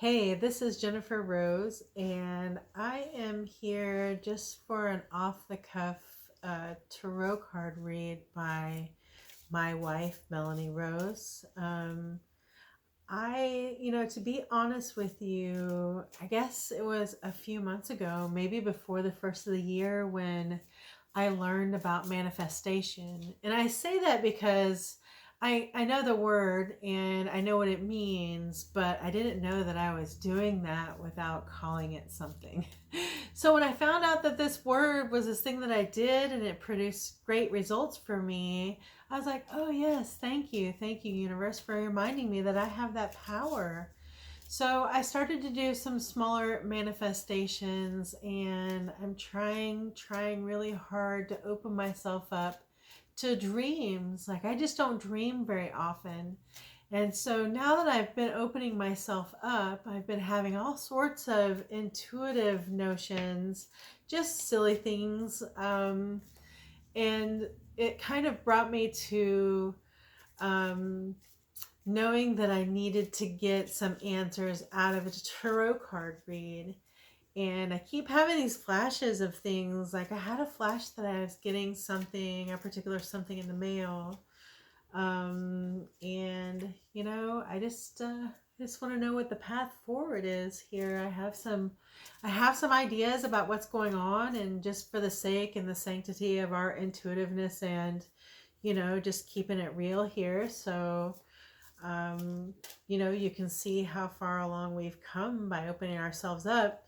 Hey, this is Jennifer Rose, and I am here just for an off the cuff tarot card read by my wife, Melanie Rose. To be honest with you, I guess it was a few months ago, maybe before the first of the year, when I learned about manifestation. And I say that because I know the word and I know what it means, but I didn't know that I was doing that without calling it something. So when I found out that this word was this thing that I did and it produced great results for me, I was like, oh yes, thank you. Thank you, universe, for reminding me that I have that power. So I started to do some smaller manifestations, and I'm trying really hard to open myself up to dreams. Like, I just don't dream very often. And so now that I've been opening myself up, I've been having all sorts of intuitive notions, just silly things. And it kind of brought me to knowing that I needed to get some answers out of a tarot card read. And I keep having these flashes of things. Like, I had a flash that I was getting a particular something in the mail. I just want to know what the path forward is here. I have some ideas about what's going on, and just for the sake and the sanctity of our intuitiveness and, just keeping it real here. So, you can see how far along we've come by opening ourselves up.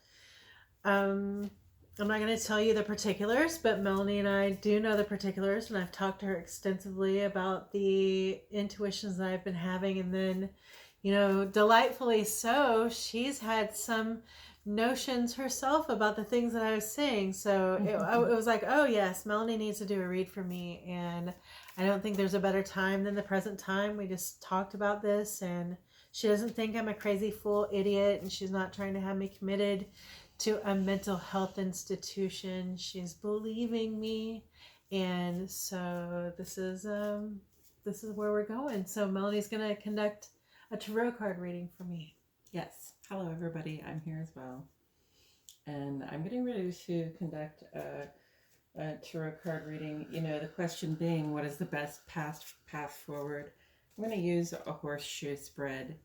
I'm not going to tell you the particulars, but Melanie and I do know the particulars, and I've talked to her extensively about the intuitions that I've been having. And then, delightfully so, she's had some notions herself about the things that I was saying. So it was like, oh yes, Melanie needs to do a read for me. And I don't think there's a better time than the present time. We just talked about this, and she doesn't think I'm a crazy fool idiot, and she's not trying to have me committed to a mental health institution. She's believing me. And so this is where we're going. So Melanie's going to conduct a tarot card reading for me. Yes. Hello, everybody. I'm here as well. And I'm getting ready to conduct a tarot card reading. The question being, what is the best path forward? I'm going to use a horseshoe spread.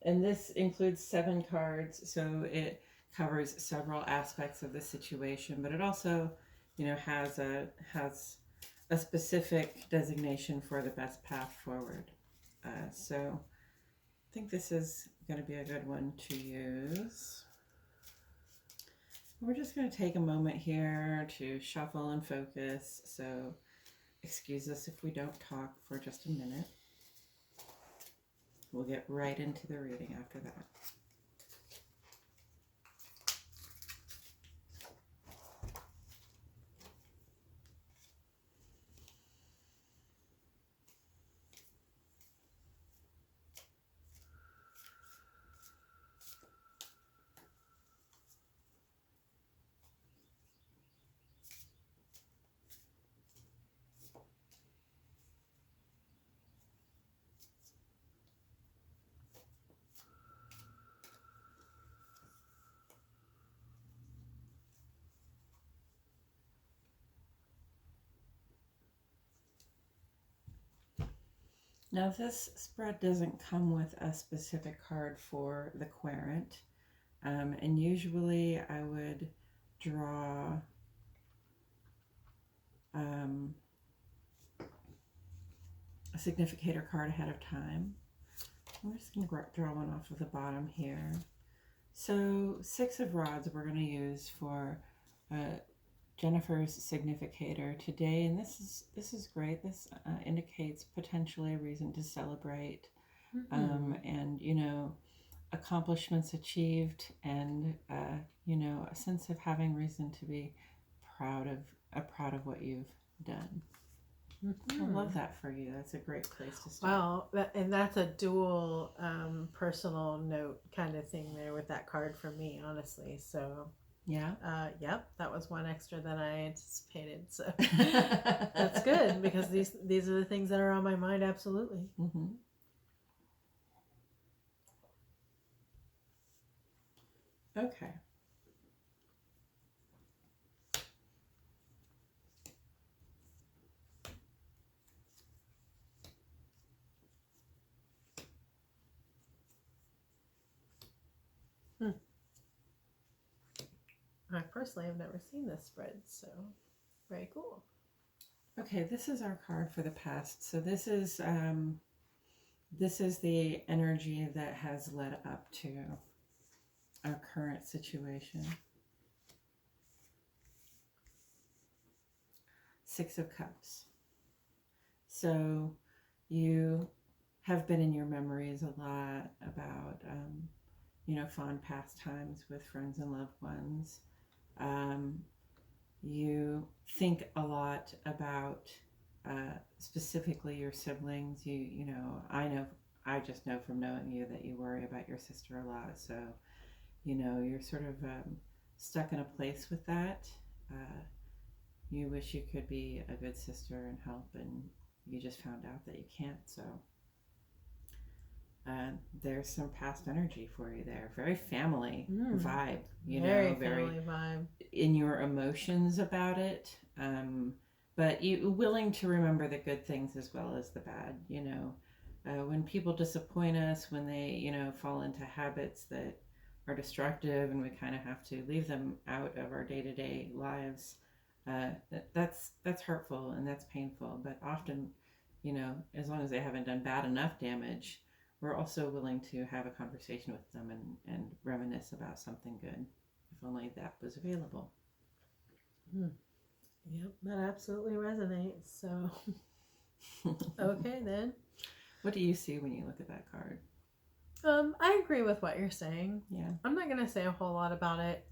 And this includes 7 cards, so it covers several aspects of the situation, but it also, has a specific designation for the best path forward. So I think this is going to be a good one to use. We're just going to take a moment here to shuffle and focus, so excuse us if we don't talk for just a minute. We'll get right into the reading after that. Now, this spread doesn't come with a specific card for the querent, and usually I would draw a significator card ahead of time. I'm just going to draw one off of the bottom here. So 6 of rods we're going to use for Jennifer's significator today, and this is great. This indicates potentially a reason to celebrate, and accomplishments achieved, and a sense of having reason to be proud of what you've done. I love that for you. That's a great place to start. Wow, and that's a dual personal note kind of thing there with that card for me, honestly. So yeah, yep, that was one extra than I anticipated. So that's good, because these are the things that are on my mind. Absolutely. Okay. I personally have never seen this spread, so very cool. Okay, this is our card for the past. So this is the energy that has led up to our current situation. Six of Cups. So you have been in your memories a lot about, fond pastimes with friends and loved ones. You think a lot about specifically your siblings. I just know from knowing you that you worry about your sister a lot. So, you're sort of stuck in a place with that. You wish you could be a good sister and help, and you just found out that you can't. So there's some past energy for you there. Very family vibe, very family vibe in your emotions about it. But you willing to remember the good things as well as the bad. When people disappoint us, when they fall into habits that are destructive, and we kind of have to leave them out of our day-to-day lives. That's hurtful and that's painful, but often, as long as they haven't done bad enough damage, we're also willing to have a conversation with them and reminisce about something good, if only that was available. Yep, that absolutely resonates. So, okay then. What do you see when you look at that card? I agree with what you're saying. Yeah. I'm not going to say a whole lot about it.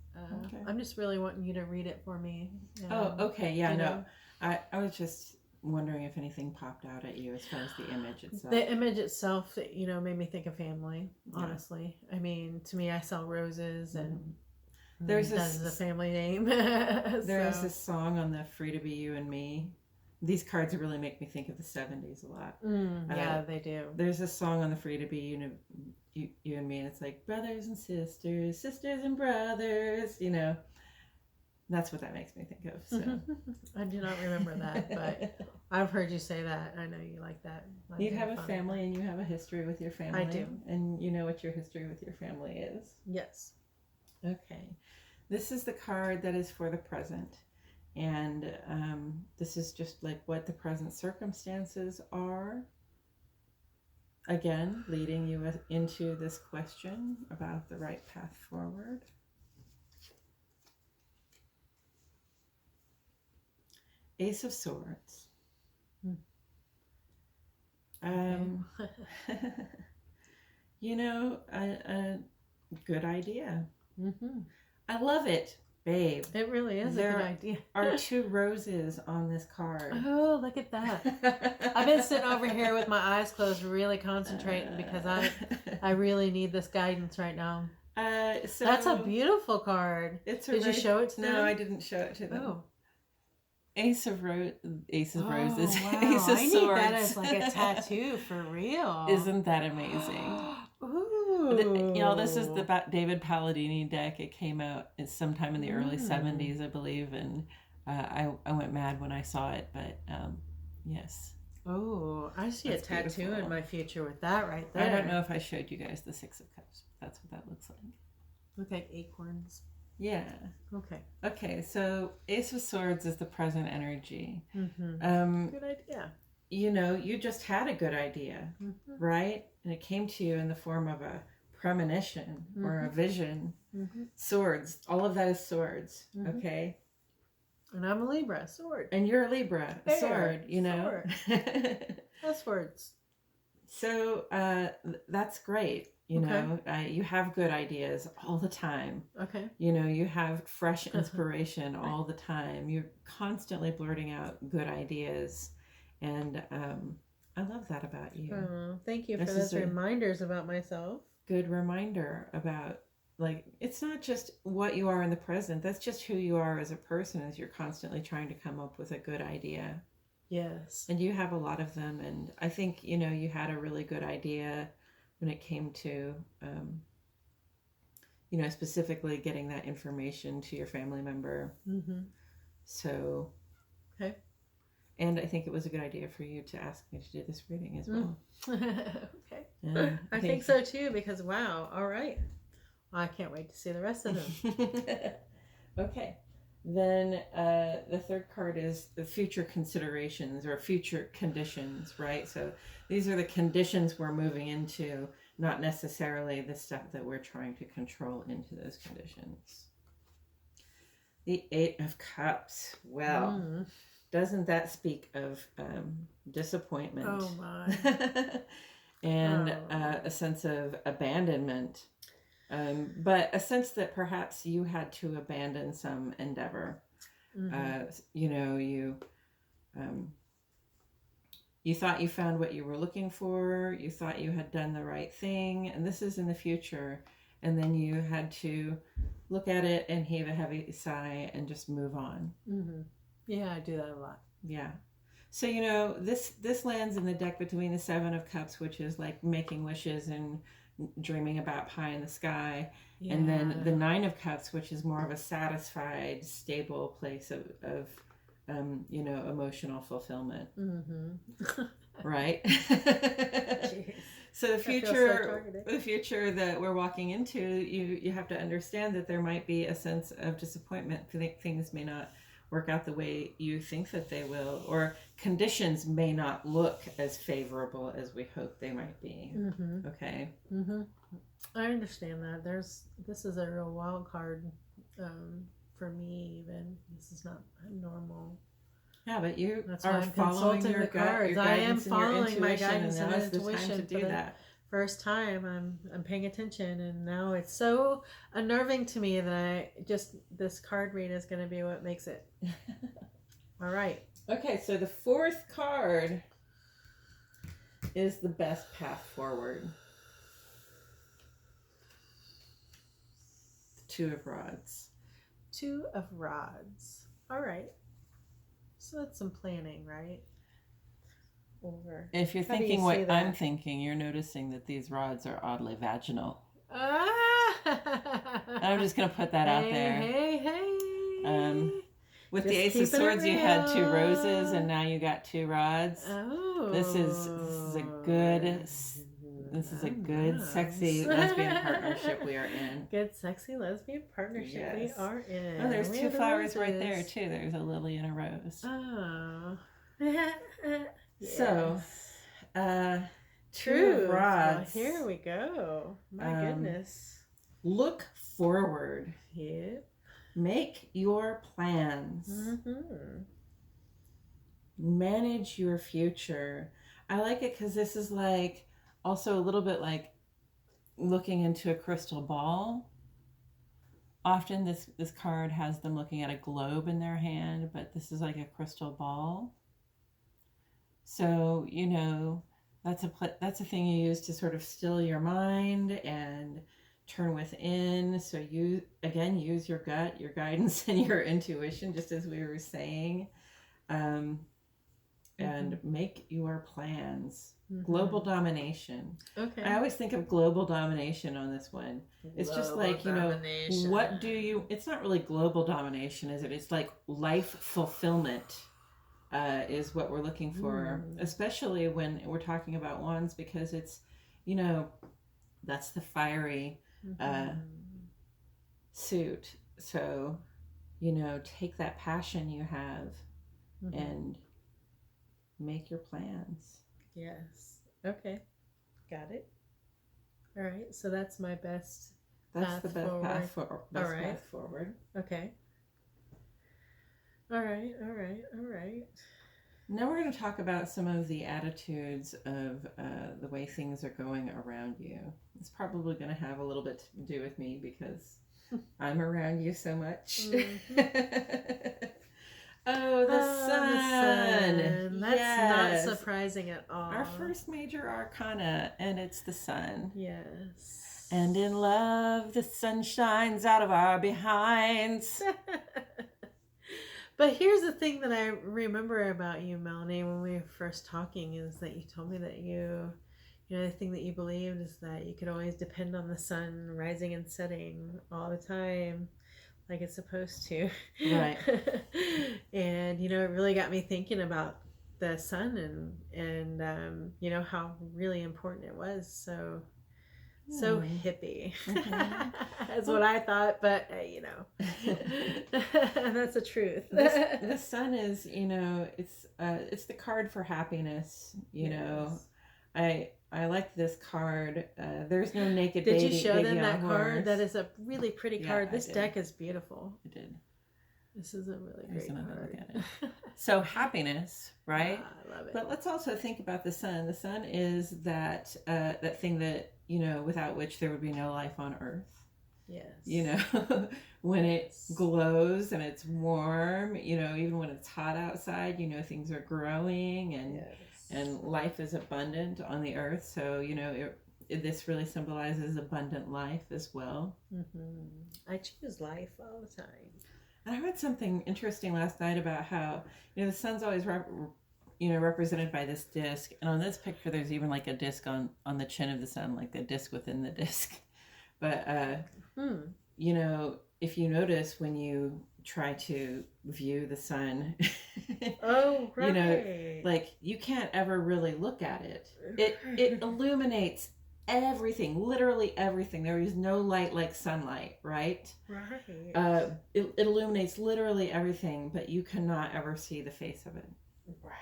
Okay. I'm just really wanting you to read it for me. Okay. Yeah, no. I was just wondering if anything popped out at you as far as the image itself. The image itself, made me think of family, honestly. Yeah. I mean, to me, I sell roses, and that is a family name. There's this song on the Free to Be You and Me. These cards really make me think of the 70s a lot. Yeah, they do. There's a song on the Free to Be You and Me, and it's like brothers and sisters, sisters and brothers, That's what that makes me think of. So I do not remember that, but I've heard you say that. I know you like that. You have a family and you have a history with your family. I do. And you know what your history with your family is. Yes. Okay. This is the card that is for the present. And this is just like what the present circumstances are. Again, leading you into this question about the right path forward. Ace of Swords. A good idea. I love it, babe. It really is a good idea. There are 2 roses on this card. Oh, look at that. I've been sitting over here with my eyes closed, really concentrating because I really need this guidance right now. So that's a beautiful card. Did you show it to them? No, I didn't show it to them. Oh. Ace of Roses. Wow. Ace of I Swords. need that as like a tattoo for real. Isn't that amazing? Ooh. This is the David Palladini deck. It came out sometime in the early 70s, I believe, and I went mad when I saw it, but yes. Oh, I see a tattoo beautiful. In my future with that right there. I don't know if I showed you guys the 6 of Cups. That's what that looks like. Look like acorns. Yeah. Okay, so Ace of Swords is the present energy. Good idea. You just had a good idea, right? And it came to you in the form of a premonition or a vision. Swords. All of that is swords, okay? And I'm a Libra, sword. And you're a Libra, a sword, Sword. That's words. So that's great. You have good ideas all the time. Okay. You have fresh inspiration all the time. You're constantly blurting out good ideas. And I love that about you. Oh, thank you for those reminders about myself. Good reminder about, it's not just what you are in the present. That's just who you are as a person, as you're constantly trying to come up with a good idea. Yes. And you have a lot of them. And I think, you had a really good idea when it came to specifically getting that information to your family member. Mm-hmm. So, Okay. and I think it was a good idea for you to ask me to do this reading as well. Okay. And I think so too, because wow. All right. Well, I can't wait to see the rest of them. Okay. Then the third card is the future considerations or future conditions, right? So these are the conditions we're moving into, not necessarily the stuff that we're trying to control into those conditions. The Eight of Cups. Well, doesn't that speak of disappointment? Oh my. And a sense of abandonment. But a sense that perhaps you had to abandon some endeavor. You thought you found what you were looking for. You thought you had done the right thing. And this is in the future. And then you had to look at it and heave a heavy sigh and just move on. Mm-hmm. Yeah, I do that a lot. Yeah. So, this lands in the deck between the Seven of Cups, which is like making wishes and dreaming about pie in the sky. Yeah. And then the Nine of Cups, which is more of a satisfied, stable place of emotional fulfillment. Mm-hmm. Right? Jeez. So the future that we're walking into, you have to understand that there might be a sense of disappointment. Things may not work out the way you think that they will, or conditions may not look as favorable as we hope they might be. Mm-hmm. Okay. Mm-hmm. I understand that. This is a real wild card for me. Even this is not normal. Yeah, but you That's are why I'm following consulting your the cards. your I am guidance and your following my intuition, guidance and now's the intuition time to do that. First time I'm paying attention, and now it's so unnerving to me that this card read is going to be what makes it. All right. Okay, so the fourth card is the best path forward. Two of Rods. Two of Rods. All right. So that's some planning, right? Or if you're thinking what I'm thinking, you're noticing that these rods are oddly vaginal. I'm just going to put that out there. Hey. With the Ace of Swords, you had two roses, and now you got two rods. Oh. This is a good sexy lesbian partnership we are in. Good sexy lesbian partnership we are in. Oh, there's two flowers right there too. There's a lily and a rose. Oh. Yes. So, Two of Rods. Well, here we go. My goodness. Look forward. Yep. Make your plans. Mm-hmm. Manage your future. I like it because this is like also a little bit like looking into a crystal ball. Often this card has them looking at a globe in their hand, but this is like a crystal ball. So, that's a thing you use to sort of still your mind and turn within. So you, again, use your gut, your guidance, and your intuition, just as we were saying, and make your plans. Mm-hmm. Global domination. Okay. I always think of global domination on this one. It's just like, what do you, it's not really global domination, is it? It's like life fulfillment. Is what we're looking for, especially when we're talking about wands, because it's, that's the fiery suit. So, take that passion you have and make your plans. Yes. Okay. Got it. All right. So that's my best. That's the best path forward. Path forward. Okay. All right. Now we're going to talk about some of the attitudes of the way things are going around you. It's probably going to have a little bit to do with me because I'm around you so much. Mm-hmm. Oh, the sun. That's not surprising at all. Our first major arcana, and it's the sun. Yes. And in love, the sun shines out of our behinds. But here's the thing that I remember about you, Melanie, when we were first talking, is that you told me that you you know, the thing that you believed is that you could always depend on the sun rising and setting all the time, like it's supposed to. Right. And, you know, it really got me thinking about the sun and you know, how really important it was. So hippie. That's what I thought, but you know, that's the truth. The sun is, you know, it's the card for happiness. You know, I like this card. There's no naked Did baby. you show them that horse. card? That is a really pretty card. Yeah, This deck is beautiful. I did. This is a really There's great another card. look at it. So happiness, right? I love it. But let's also think about the sun. The sun is that that thing that, you know, without which there would be no life on Earth. Yes. You know, when it glows and it's warm, you know, even when it's hot outside, you know, things are growing and life is abundant on the Earth. So, you know, this really symbolizes abundant life as well. I choose life all the time. And I read something interesting last night about how, you know, the sun's always represented by this disc, and on this picture there's even like a disc on the chin of the sun, like the disc within the disc. But you know, if you notice when you try to view the sun, oh right, you know, like you can't ever really look at it. It illuminates everything, literally everything. There is no light like sunlight, right? Right. It illuminates literally everything, but you cannot ever see the face of it. Right.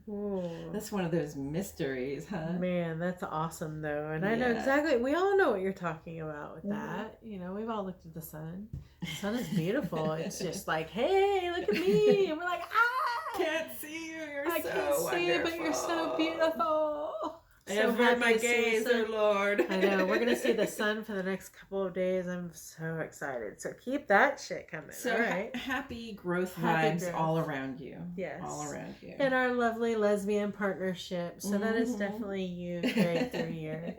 Ooh. That's one of those mysteries, huh? Man, that's awesome though. And I know exactly, we all know what you're talking about with Mm-hmm. that. You know, we've all looked at the sun. The sun is beautiful. It's just like, hey, look at me. And we're like, ah! Can't see you. You're I so can't see you, but you're so beautiful. I have heard my gaze, oh Lord. I know. We're going to see the sun for the next couple of days. I'm so excited. So keep that shit coming. So all right. Happy growth Happy vibes growth. all around you. Yes. All around you. And our lovely lesbian partnership. So that is definitely you carried through here.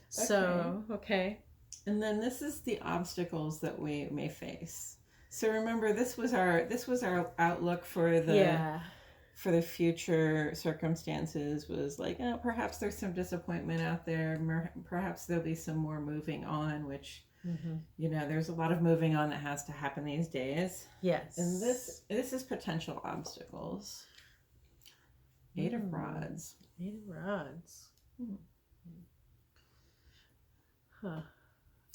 So, okay. And then this is the obstacles that we may face. So remember, this was our outlook for the for the future circumstances. Was like, oh, perhaps there's some disappointment out there. Perhaps there'll be some more moving on, which you know, there's a lot of moving on that has to happen these days. Yes. And this is potential obstacles. 8 of Rods. 8 of Rods. Huh.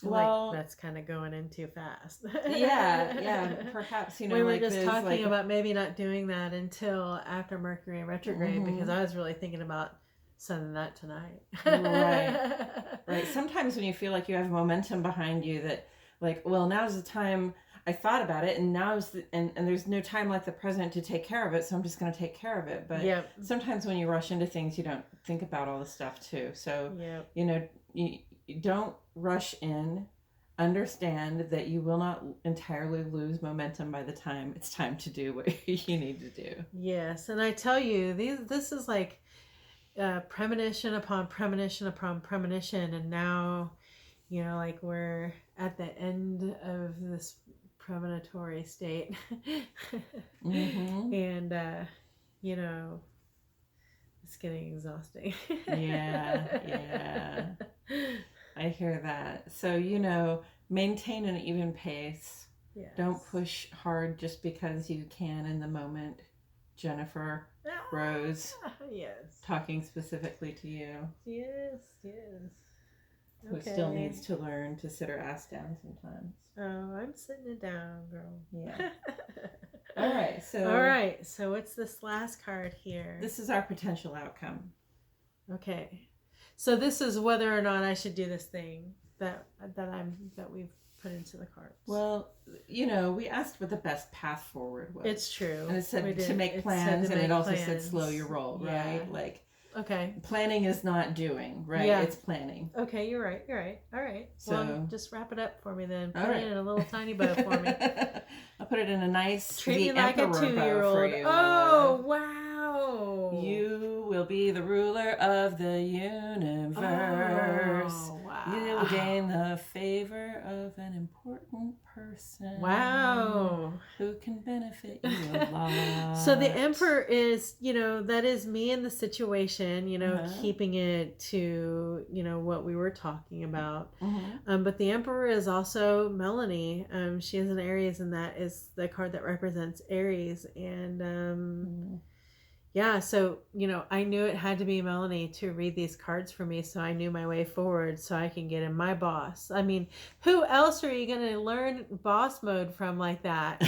Well, like that's kind of going in too fast. yeah. Perhaps, you know, we were like just talking like about maybe not doing that until after Mercury retrograde because I was really thinking about sending that tonight. Right. Sometimes when you feel like you have momentum behind you, that like, well, now's the time. I thought about it, and now's and there's no time like the present to take care of it, so I'm just going to take care of it. But sometimes when you rush into things, you don't think about all the stuff too. So you know, you don't rush in. Understand that you will not entirely lose momentum by the time it's time to do what you need to do. Yes, and I tell you, this is like premonition upon premonition upon premonition, and now, you know, like we're at the end of this premonitory state, and you know, it's getting exhausting. Yeah. I hear that. So, you know, maintain an even pace. Yes. Don't push hard just because you can in the moment. Jennifer, Rose. Yes. Talking specifically to you. Yes. Who still needs to learn to sit her ass down sometimes. Oh, I'm sitting it down, girl. Yeah. All right. So what's this last card here? This is our potential outcome. Okay. So this is whether or not I should do this thing that we've put into the cards. Well, you know, we asked what the best path forward was. It's true. And it said to make plans, and it also said slow your roll, right? Like, okay. Planning is not doing, right? Yeah. It's planning. Okay, you're right. All right. So, well, just wrap it up for me then. Put it in a little tiny bow for me. I'll put it in a nice treat me like a 2-year-old. Oh, wow. You will be the ruler of the universe. Oh, wow. You will gain the favor of an important person. Wow. Who can benefit benefit you a lot. So the Emperor is, that is me in the situation, keeping it to, what we were talking about. But the Emperor is also Melanie. She is an Aries, and that is the card that represents Aries. And yeah, so, I knew it had to be Melanie to read these cards for me, so I knew my way forward so I can get in my boss. I mean, who else are you going to learn boss mode from like that?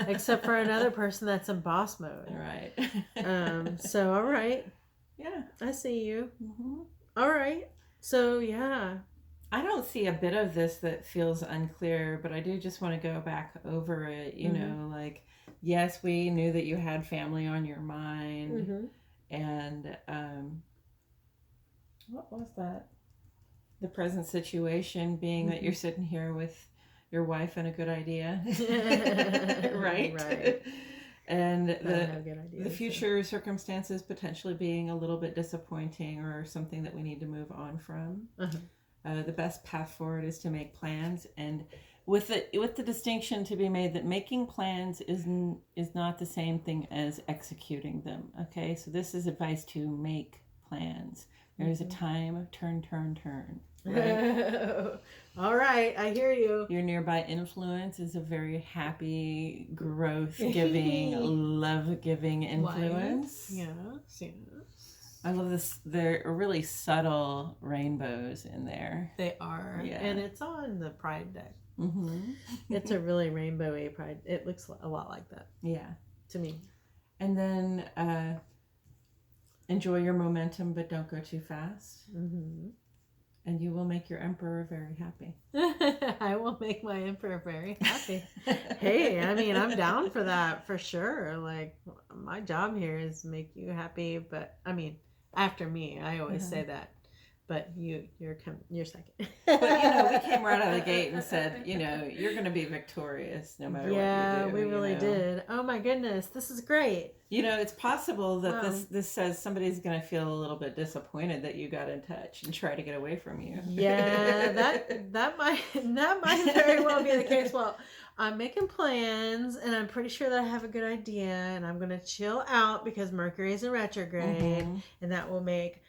Except for another person that's in boss mode. Right. So, all right. Yeah. I see you. All right. So, yeah. I don't see a bit of this that feels unclear, but I do just want to go back over it, like, yes, we knew that you had family on your mind. And what was that? The present situation being that you're sitting here with your wife and a good idea. Right? Right. And the the future circumstances potentially being a little bit disappointing or something that we need to move on from. The best path forward is to make plans, and with the distinction to be made that making plans is not the same thing as executing them. Okay, so this is advice to make plans. There's a time, turn. Right? All right, I hear you. Your nearby influence is a very happy, growth-giving, love-giving influence. Yes. I love this. There are really subtle rainbows in there. They are. Yeah. And it's on the Pride deck. It's a really rainbowy Pride. It looks a lot like that. Yeah. To me. And then enjoy your momentum, but don't go too fast. And you will make your Emperor very happy. I will make my Emperor very happy. Hey, I mean, I'm down for that for sure. Like, my job here is make you happy, but I mean, after me, I always say that. But you're second. But we came right out of the gate and said, you're going to be victorious no matter what you do. Yeah, we really did. Oh my goodness, this is great. It's possible that this says somebody's going to feel a little bit disappointed that you got in touch and try to get away from you. Yeah, that might very well be the case. Well, I'm making plans, and I'm pretty sure that I have a good idea, and I'm going to chill out because Mercury is in retrograde, and that will make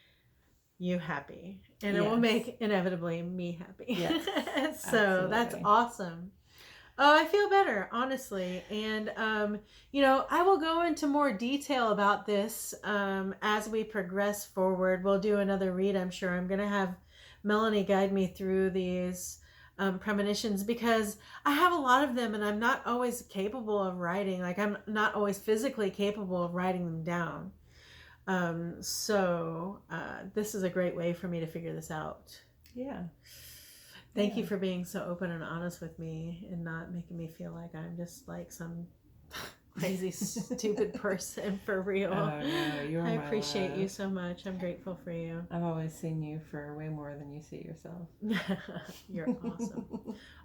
you happy, and it will make inevitably me happy. Yes, so that's awesome. Oh, I feel better, honestly. And, I will go into more detail about this as we progress forward. We'll do another read, I'm sure. I'm going to have Melanie guide me through these premonitions because I have a lot of them and I'm not always capable of writing. Like, I'm not always physically capable of writing them down. So this is a great way for me to figure this out. Yeah. Thank you for being so open and honest with me and not making me feel like I'm just like some crazy, stupid person for real. Oh, no, you're I appreciate you so much. I'm grateful for you. I've always seen you for way more than you see yourself. You're awesome.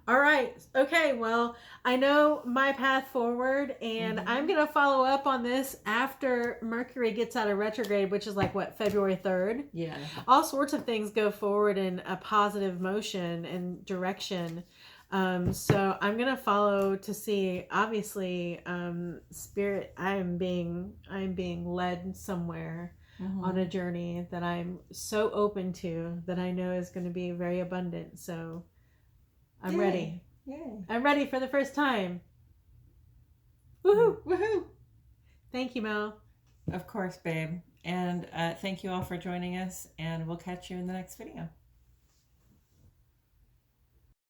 All right. Okay. Well, I know my path forward, and I'm going to follow up on this after Mercury gets out of retrograde, which is like, February 3rd? Yeah. All sorts of things go forward in a positive motion and direction. So I'm going to follow to see, obviously, Spirit, I'm being led somewhere on a journey that I'm so open to that I know is going to be very abundant. So I'm ready. Yay. I'm ready for the first time. Woohoo! Woohoo! Thank you, Mel. Of course, babe. And thank you all for joining us, and we'll catch you in the next video.